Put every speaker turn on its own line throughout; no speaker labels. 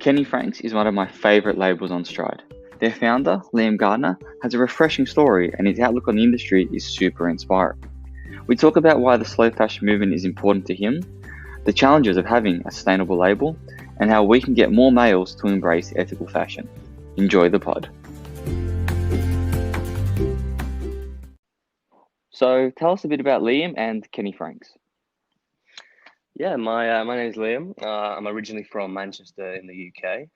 Kenny Franks is one of my favourite labels on Stride. Their founder, Liam Gardner, has a refreshing story and his outlook on the industry is super inspiring. We talk about why the slow fashion movement is important to him, the challenges of having a sustainable label, and how we can get more males to embrace ethical fashion. Enjoy the pod. So tell us a bit about Liam and Kenny Franks.
Yeah, my name is Liam. I'm originally from Manchester in the UK.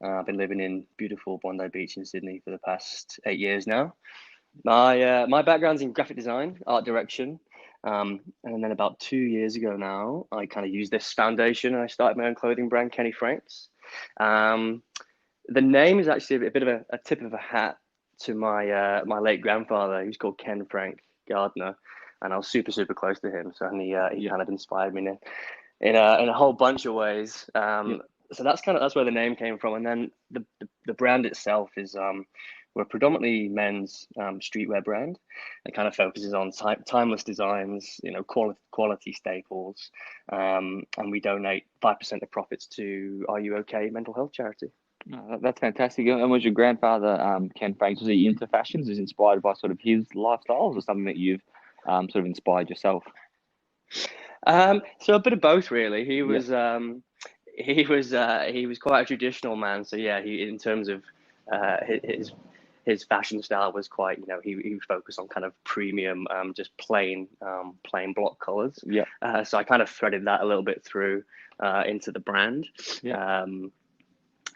I've been living in beautiful Bondi Beach in Sydney for the past 8 years now. My background's in graphic design, art direction, and then about 2 years ago now, I kind of used this foundation and I started my own clothing brand, Kenny Franks. Um, the name is actually a bit of a tip of a hat to my late grandfather, who's called Ken Frank Gardner, and I was super close to him, so he kind of inspired me in a whole bunch of ways.
Yep.
So that's where the name came from, and then the brand itself is we're predominantly men's streetwear brand. It kind of focuses on timeless designs, quality staples, and we donate 5% of profits to Are You OK mental health charity.
No, that's fantastic. And was your grandfather, Ken Franks, was he into fashions? Was he inspired by sort of his lifestyles or something that you've sort of inspired yourself?
So a bit of both, really. He
Yeah.
was he was quite a traditional man. So yeah, he in terms of uh, his his fashion style was quite, he focused on kind of premium, just plain block colors.
Yeah.
So I kind of threaded that a little bit through into the brand.
Yeah.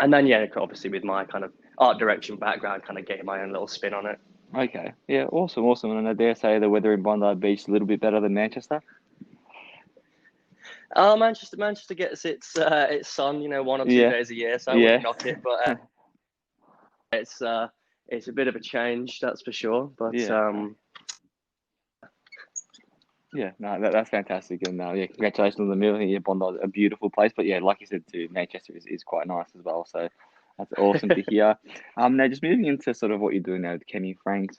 And then yeah, obviously with my kind of art direction background, kind of gave my own little spin on it.
Okay. Yeah. Awesome. And I dare say the weather in Bondi Beach is a little bit better than Manchester.
Manchester gets its sun, 1 or 2
Yeah.
days a year, so I
Yeah.
wouldn't knock it, but it's it's a bit of a change, that's for sure. But
Yeah. Yeah. No, that's fantastic. And yeah, congratulations on the move. I think Bondi's a beautiful place. But yeah, like you said too, Manchester is quite nice as well. So that's awesome to hear. Now just moving into sort of what you're doing now with Kenny Franks.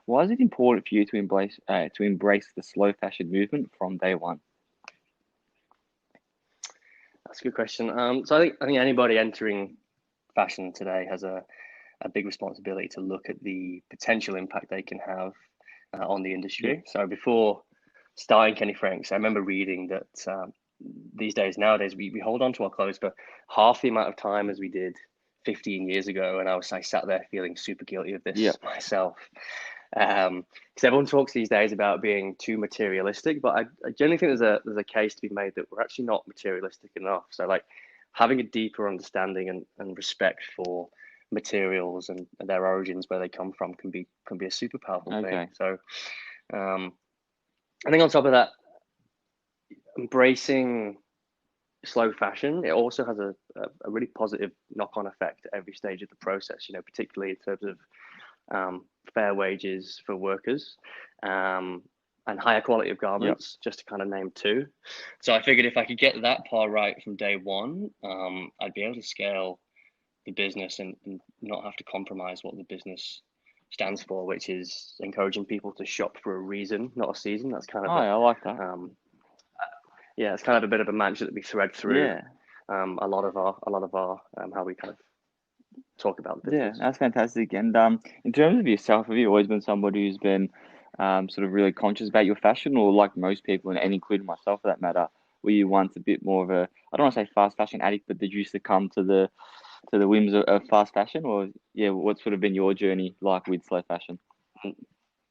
Why is it important for you to embrace the slow fashion movement from day one?
that's a good question. So I think anybody entering fashion today has a big responsibility to look at the potential impact they can have on the
Yeah.
industry. So before starting Kenny Franks, I remember reading that nowadays we hold on to our clothes for half the amount of time as we did 15 years ago, and I sat there feeling super guilty of
Yeah.
this myself. Because everyone talks these days about being too materialistic, but I generally think there's a case to be made that we're actually not materialistic enough. So like having a deeper understanding and respect for materials and their origins, where they come from, can be a super powerful thing.
Okay.
So I think on top of that, embracing slow fashion, it also has a really positive knock-on effect at every stage of the process, particularly in terms of fair wages for workers, and higher quality of
Yeah.
garments, just to kind of name two. So I figured if I could get that part right from day one, I'd be able to scale the business and not have to compromise what the business stands for, which is encouraging people to shop for a reason, not a season. That's kind
Oh,
of
I like that.
yeah, it's kind of a bit of a mantra that we thread through
Yeah.
a lot of our how we kind of talk about the
Yeah,
business.
that's fantastic. And in terms of yourself, have you always been somebody who's been sort of really conscious about your fashion, or like most people, and including myself for that matter, were you once a bit more of a, I don't want to say fast fashion addict, but did you succumb to the whims of fast fashion, or yeah, what's sort of been your journey like with slow fashion?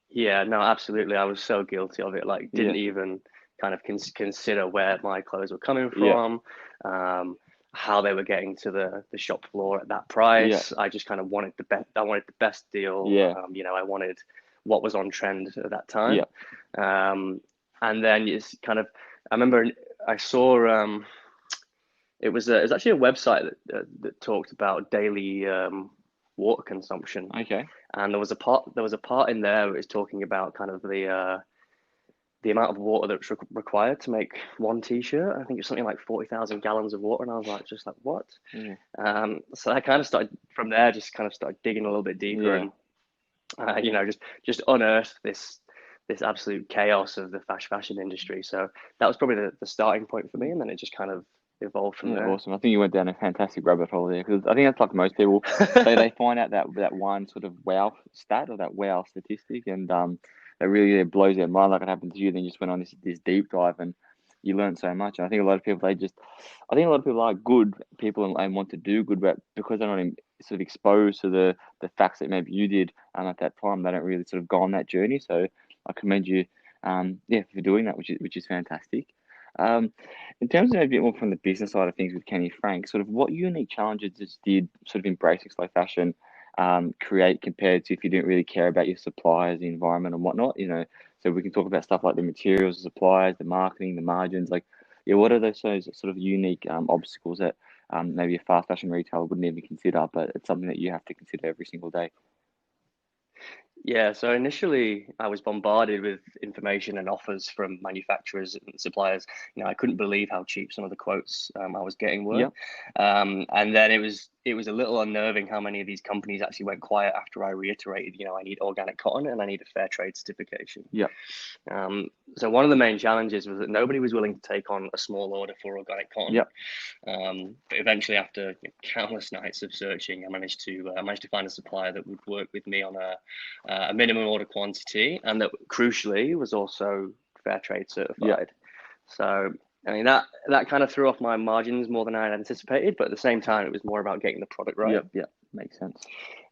Yeah, no, absolutely. I was so guilty of it. Like,
Yeah,
didn't even kind of consider where my clothes were coming
yeah,
from, um, how they were getting to the shop floor at that
yeah,
price. I just kind of wanted the best. I wanted the best deal.
yeah,
I wanted what was on trend at that
yeah.
time. Um, and then it's kind of. I remember I saw. It was actually a website that talked about daily water consumption,
Okay.
and there was a part in there that was talking about kind of the amount of water that's required to make one t-shirt. I think it's something like 40,000 gallons of water, and I was like, just like what?
Yeah,
So I kind of started from there, just kind of started digging a little bit deeper,
yeah,
and just unearthed this absolute chaos of the fast fashion industry. So that was probably the starting point for me, and then it just kind of evolved from
Yeah,
there.
awesome. I think you went down a fantastic rabbit hole there because I think that's like most people. They find out that one sort of wow stat or that wow statistic, and that really blows their mind. Like it happened to you. Then you just went on this deep dive, and you learned so much. And I think a lot of people I think a lot of people are good people and want to do good, but because they're not sort of exposed to the facts that maybe you did at that time, they don't really sort of go on that journey. So I commend you, yeah, for doing that, which is fantastic. Um, in terms of a bit more from the business side of things with Kenny Frank, sort of what unique challenges did sort of embracing slow fashion create compared to if you didn't really care about your suppliers, the environment, and whatnot? So we can talk about stuff like the materials, the suppliers, the marketing, the margins. Like, yeah, what are those sort of unique obstacles that maybe a fast fashion retailer wouldn't even consider, but it's something that you have to consider every single day?
Yeah, so initially I was bombarded with information and offers from manufacturers and suppliers. I couldn't believe how cheap some of the quotes I was getting were.
Yep,
And then it was a little unnerving how many of these companies actually went quiet after I reiterated, I need organic cotton and I need a fair trade certification.
yep,
Um, so one of the main challenges was that nobody was willing to take on a small order for organic cotton.
yep,
But eventually, after countless nights of searching, I managed to find a supplier that would work with me on a minimum order quantity, and that crucially was also fair trade
yep,
certified. So I mean that kind of threw off my margins more than I had anticipated, but at the same time, it was more about getting the product right.
yep. Makes sense.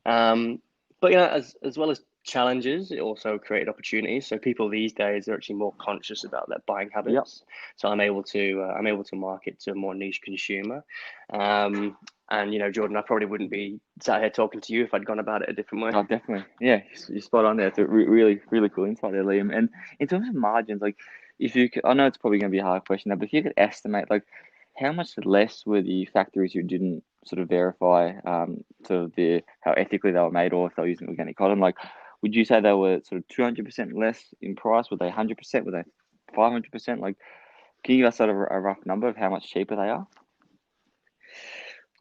Um, but as well as challenges, it also created opportunities. So people these days are actually more conscious about their buying
Yep.
habits. So I'm able to market to a more niche consumer. Um, and Jordan, I probably wouldn't be sat here talking to you if I'd gone about it a different way.
Oh, definitely. Yeah, you're spot on there. It's a really, really cool insight there, Liam. And in terms of margins, like if you could, I know it's probably going to be a hard question now, but if you could estimate, like, how much less were the factories who didn't sort of verify how ethically they were made or if they were using organic cotton? Like, would you say they were sort of 200% less in price? Were they 100%? Were they 500%? Like, can you give us sort of a rough number of how much cheaper they are?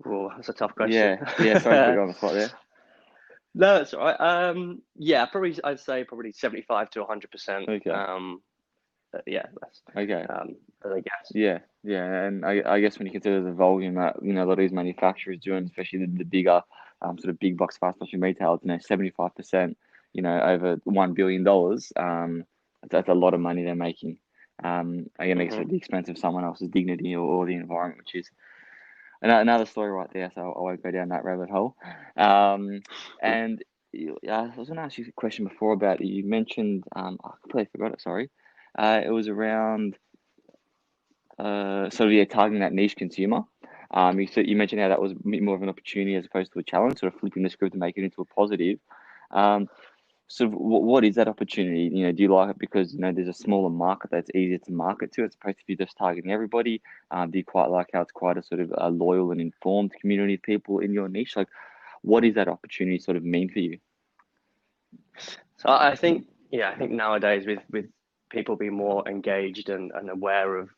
Oh, that's a tough question.
Yeah, yeah. Sorry to put you on the spot there.
No, that's all right. Yeah, probably I'd say probably 75 to 100%.
Okay,
Yeah, that's
okay.
I guess.
Yeah, yeah, and I guess when you consider the volume that a lot of these manufacturers doing, especially the bigger, sort of big box fast fashion retailers, 75%, over $1 billion, that's a lot of money they're making. Again, I guess
Hmm.
at the expense of someone else's dignity or the environment, which is another story right there. So I won't go down that rabbit hole. And I was going to ask you a question before about you mentioned, I completely forgot it. Sorry, it was around sort of yeah, targeting that niche consumer. You mentioned how that was a bit more of an opportunity as opposed to a challenge, sort of flipping the script and making it into a positive. Um, what is that opportunity? Do you like it because there's a smaller market that's easier to market to, as opposed to if you're just targeting everybody? Do you quite like how it's quite a sort of a loyal and informed community of people in your niche? Like, what does that opportunity sort of mean for you?
So I think, yeah, I think nowadays with people being more engaged and aware of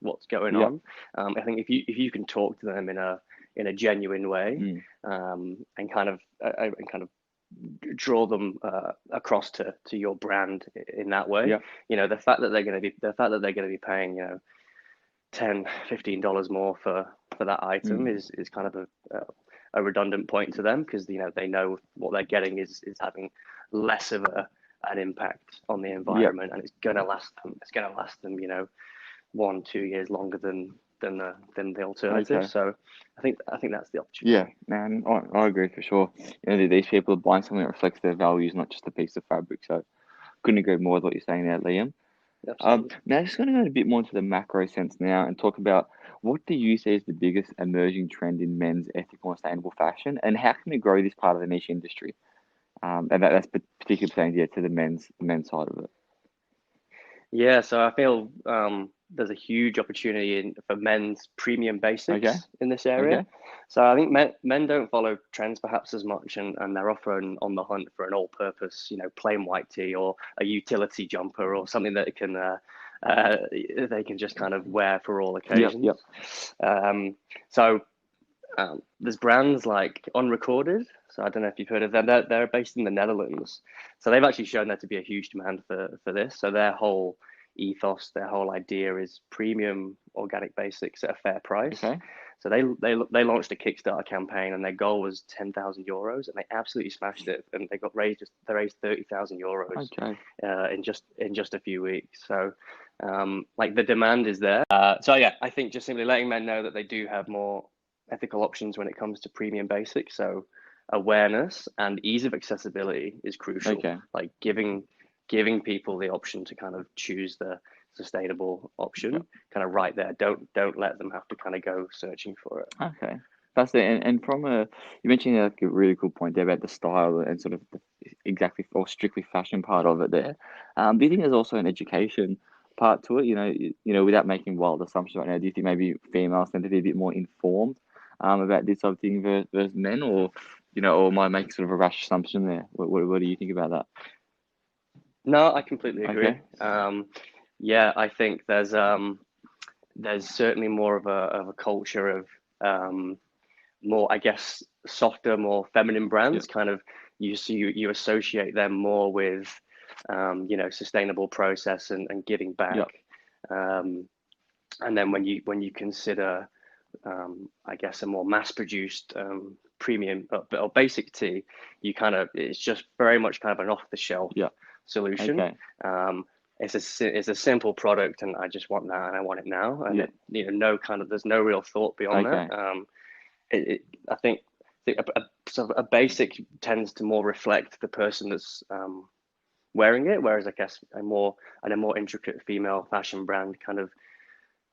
what's going
Yep.
on, I think if you can talk to them in a genuine way,
Mm.
and kind of draw them across to your brand in that way,
Yep.
the fact that they're going to be paying, 10, $15 more for that item
Mm.
is kind of a redundant point to them because they know what they're getting is having less of an impact on the
Yep.
environment, and it's going to last them 1 2 years longer than the alternative.
Okay.
So I think that's the
Yeah,
opportunity.
man, I agree for sure. These people are buying something that reflects their values, not just a piece of fabric. So couldn't agree more with what you're saying there, Liam.
Absolutely.
Now, I'm just going to go a bit more into the macro sense now and talk about what do you see as the biggest emerging trend in men's ethical and sustainable fashion, and how can we grow this part of the niche industry? And that's particularly pertaining to the men's side of it.
Yeah, so I feel there's a huge opportunity for men's premium
Okay,
basics in this area.
okay,
So I think men don't follow trends perhaps as much, and they're often on the hunt for an all-purpose, plain white tee or a utility jumper or something that they can just kind of wear for all
yep, yep,
occasions. Um, so there's brands like Unrecorded. So I don't know if you've heard of them. They're based in the Netherlands. So they've actually shown there to be a huge demand for this. So their whole ethos, their whole idea is premium organic basics at a fair price.
Okay.
So they launched a Kickstarter campaign, and their goal was €10,000, and they absolutely smashed it. And they raised €30,000
Okay.
in just a few weeks. So like the demand is there. So yeah, I think just simply letting men know that they do have more ethical options when it comes to premium basics. So awareness and ease of accessibility is crucial.
Okay.
Like giving people the option to kind of choose the sustainable option, kind of right there. Don't let them have to kind of go searching for it.
Okay. That's it. And from you mentioned like a really cool point there about the style and sort of the exactly or strictly fashion part of it there. Do you think there's also an education part to it? Without making wild assumptions right now, do you think maybe females tend to be a bit more informed about this sort of thing versus men, or or am I making sort of a rash assumption there? What do you think about that?
No, I completely agree.
Okay.
Yeah, I think there's certainly more of a culture of more, I guess, softer, more feminine
Yeah.
brands. Kind of you associate them more with sustainable process and giving back.
Yeah.
Um, and then when you consider I guess a more mass-produced premium or basic tea, it's just very much kind of an off-the-shelf
Yeah.
solution.
Okay.
Um, it's a simple product, and I just want that, and I want it now, and
Yeah.
there's no real thought beyond that.
Okay.
I think sort of a basic tends to more reflect the person that's wearing it, whereas I guess a more intricate female fashion brand kind of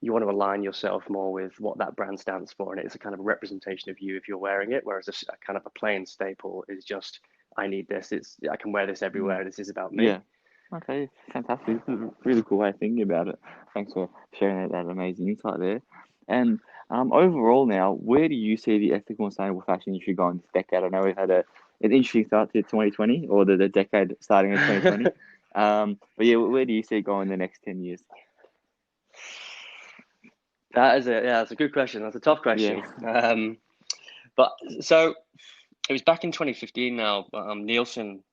you want to align yourself more with what that brand stands for, and it's a kind of representation of you if you're wearing it. Whereas a kind of a plain staple is just, I need this. I can wear this
Mm.
everywhere. This is about me.
Yeah. Okay, fantastic. This is a really cool way of thinking about it. Thanks for sharing that amazing insight there. And overall now, where do you see the ethical and sustainable fashion industry going this decade? I know we've had an interesting start to 2020, or the decade starting in 2020. But yeah, where do you see it going the next 10 years?
That's a good question. That's a tough
Yeah.
question. But so it was back in 2015 now. Nielsen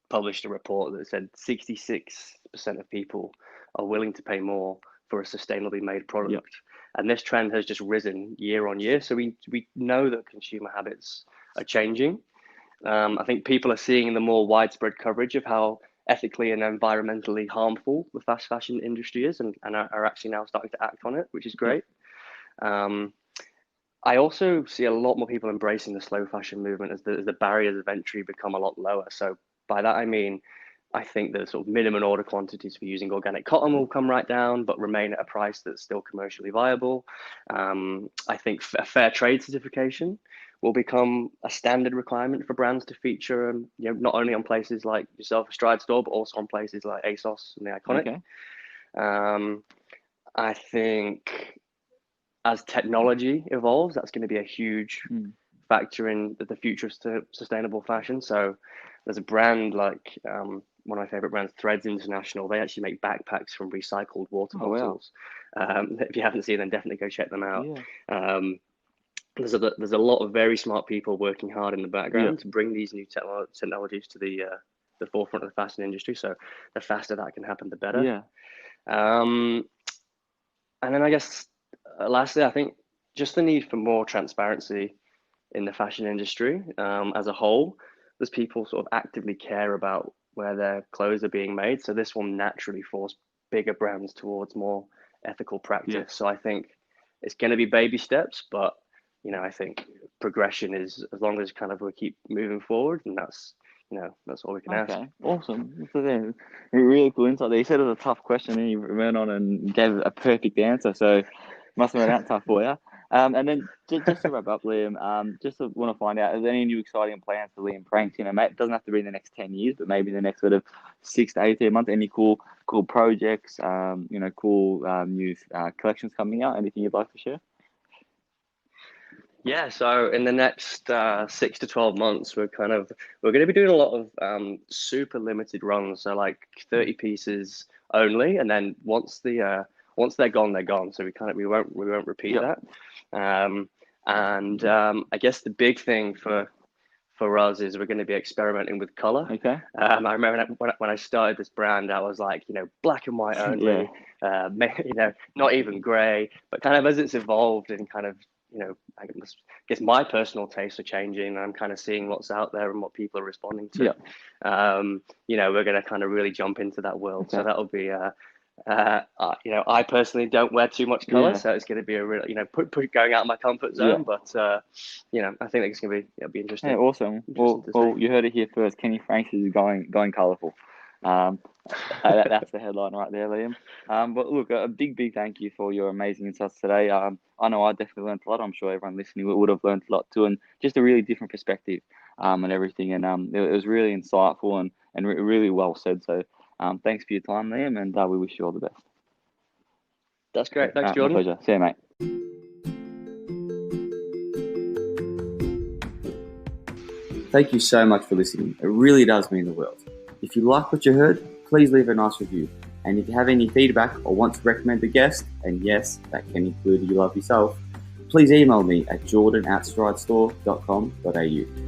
published a report that said 66% of people are willing to pay more for a sustainably made
Yeah.
product. And this trend has just risen year on year. So we know that consumer habits are changing. I think people are seeing the more widespread coverage of how ethically and environmentally harmful the fast fashion industry is, and are actually now starting to act on it, which is
Yeah.
great. Um, I also see a lot more people embracing the slow fashion movement as the barriers of entry become a lot lower. So by that I mean, I think the sort of minimum order quantities for using organic cotton will come right down, but remain at a price that's still commercially viable. I think a fair trade certification will become a standard requirement for brands to feature, not only on places like yourself, a Stride store, but also on places like ASOS and the Iconic.
Okay.
Um, I think as technology evolves, that's going to be a huge
Mm.
factor in the future of sustainable fashion. So there's a brand like one of my favorite brands, Threads International. They actually make backpacks from recycled water
Oh wow.
bottles. If you haven't seen them, definitely go check them out.
Yeah.
Um, there's a lot of very smart people working hard in the
Yeah.
background to bring these new technologies to the forefront of the fashion industry. So the faster that can happen, the better.
Yeah.
Um, and then I guess lastly, I think just the need for more transparency in the fashion industry as a whole. There's people sort of actively care about where their clothes are being made. So this will naturally force bigger brands towards more ethical
Yeah.
practice. So I think it's going to be baby steps, but I think progression is, as long as kind of we keep moving forward, and that's all we can ask.
Okay, awesome. So then, a really cool insight there. You said it was a tough question, and you went on and gave a perfect answer. So, must have been out tough for you. And then just to wrap up, Liam, just want to find out, is there any new exciting plans for Liam Pranks? Mate, it doesn't have to be in the next 10 years, but maybe the next sort of 6 to 18 months. Any cool projects? Cool new collections coming out. Anything you'd like to share?
Yeah, so in the next 6 to 12 months, we're going to be doing a lot of super limited runs, so like 30 pieces only, and then once they're gone, they're gone. So we won't repeat
Yep.
that. I guess the big thing for for us is we're going to be experimenting with color.
Okay.
I remember when I started this brand, I was like, black and white only, not even gray. But kind of as it's evolved and kind of, I guess my personal tastes are changing. I'm kind of seeing what's out there and what people are responding to. We're going to kind of really jump into that world.
Okay.
So that'll be, I personally don't wear too much color, so it's going to be a real, going out of my comfort zone. But I think it's going to be, it'll be interesting.
Yeah, awesome. Well, you heard it here first. Kenny Franks is going colourful. That's the headline right there, Liam. But look, a big thank you for your amazing insights today. I know I definitely learned a lot. I'm sure everyone listening would have learned a lot too, and just a really different perspective and everything. And it was really insightful and really well said. So thanks for your time, Liam, and we wish you all the best.
That's great. Thanks, Jordan.
My pleasure. See you, mate. Thank you so much for listening. It really does mean the world. If you like what you heard, please leave a nice review. And if you have any feedback or want to recommend a guest, and yes, that can include you love yourself, please email me at jordan@stridestore.com.au.